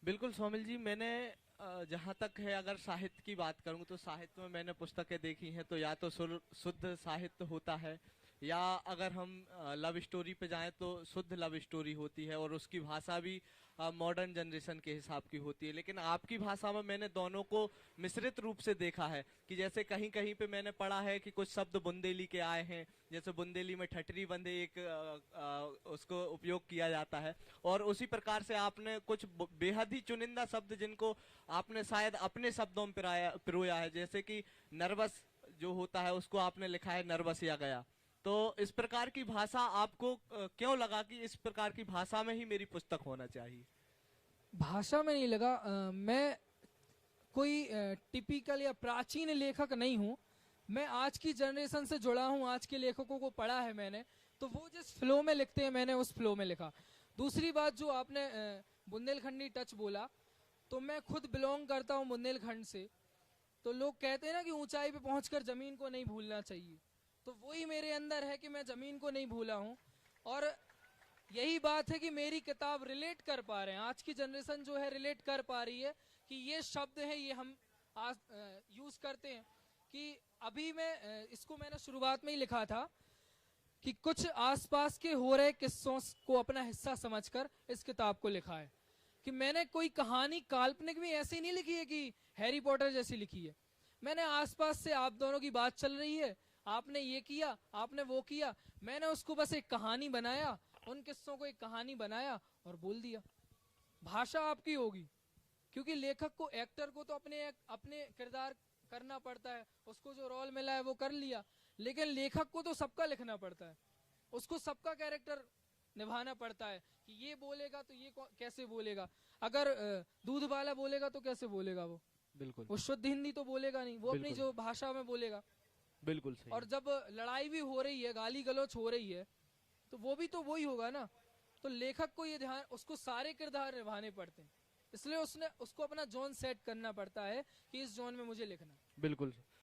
बिल्कुल सोमिल जी, मैंने जहाँ तक है अगर साहित्य की बात करूँ तो साहित्य में मैंने पुस्तकें देखी हैं, तो या तो शुद्ध साहित्य होता है, या अगर हम लव स्टोरी पे जाएं तो शुद्ध लव स्टोरी होती है, और उसकी भाषा भी मॉडर्न जनरेशन के हिसाब की होती है। लेकिन आपकी भाषा में मैंने दोनों को मिश्रित रूप से देखा है, कि जैसे कहीं कहीं पे मैंने पढ़ा है कि कुछ शब्द बुंदेली के आए हैं, जैसे बुंदेली में ठठरी बंदे एक उसको उपयोग किया जाता है। और उसी प्रकार से आपने कुछ बेहद ही चुनिंदा शब्द जिनको आपने शायद अपने शब्दों में पिरोया है, जैसे कि नर्वस जो होता है उसको आपने लिखा है नर्वस या गया। तो इस प्रकार की भाषा आपको क्यों लगा कि इस प्रकार की भाषा में ही मेरी पुस्तक होना चाहिए? भाषा में नहीं लगा, मैं कोई टिपिकल या प्राचीन लेखक नहीं हूँ। मैं आज की जनरेशन से जुड़ा हूँ, आज के लेखकों को पढ़ा है मैंने, तो वो जिस फ्लो में लिखते हैं मैंने उस फ्लो में लिखा। दूसरी बात जो आपने बुंदेलखंडी टच बोला, तो मैं खुद बिलोंग करता हूँ बुंदेलखंड से। तो लोग कहते हैं ना कि ऊंचाई पे पहुंचकर जमीन को नहीं भूलना चाहिए, तो वही मेरे अंदर है कि मैं जमीन को नहीं भूला हूँ। और यही बात है कि मेरी किताब रिलेट कर पा रहे हैं, आज की जनरेशन जो है रिलेट कर पा रही है कि ये शब्द है, ये हम आज यूज करते हैं। कि अभी मैं इसको मैंने शुरुआत में ही लिखा था कि कुछ आसपास के हो रहे किस्सों को अपना हिस्सा समझकर इस किताब को लिखा है। कि मैंने कोई कहानी काल्पनिक भी ऐसी नहीं लिखी है कि हैरी पॉटर जैसी लिखी है। मैंने आसपास से आप दोनों की बात चल रही है, आपने ये किया, आपने वो किया, मैंने उसको बस एक कहानी बनाया, उन किस्सों को एक कहानी बनाया और बोल दिया। भाषा आपकी होगी, क्योंकि लेखक को, एक्टर को तो अपने अपने किरदार करना पड़ता है, उसको जो रोल मिला है वो कर लिया। लेकिन लेखक को तो सबका लिखना पड़ता है, उसको सबका कैरेक्टर निभाना पड़ता है कि ये बोलेगा तो ये कैसे बोलेगा। अगर दूध वाला बोलेगा तो कैसे बोलेगा बिल्कुल। वो शुद्ध हिंदी तो बोलेगा नहीं, वो अपनी बिल्कुल। जो भाषा में बोलेगा। बिल्कुल सही और है। जब लड़ाई भी हो रही है, गाली गलौच हो रही है, तो वो भी तो वही होगा ना। तो लेखक को ये ध्यान, उसको सारे किरदार निभाने पड़ते हैं, इसलिए उसने उसको अपना जोन सेट करना पड़ता है कि इस जोन में मुझे लिखना है। बिल्कुल।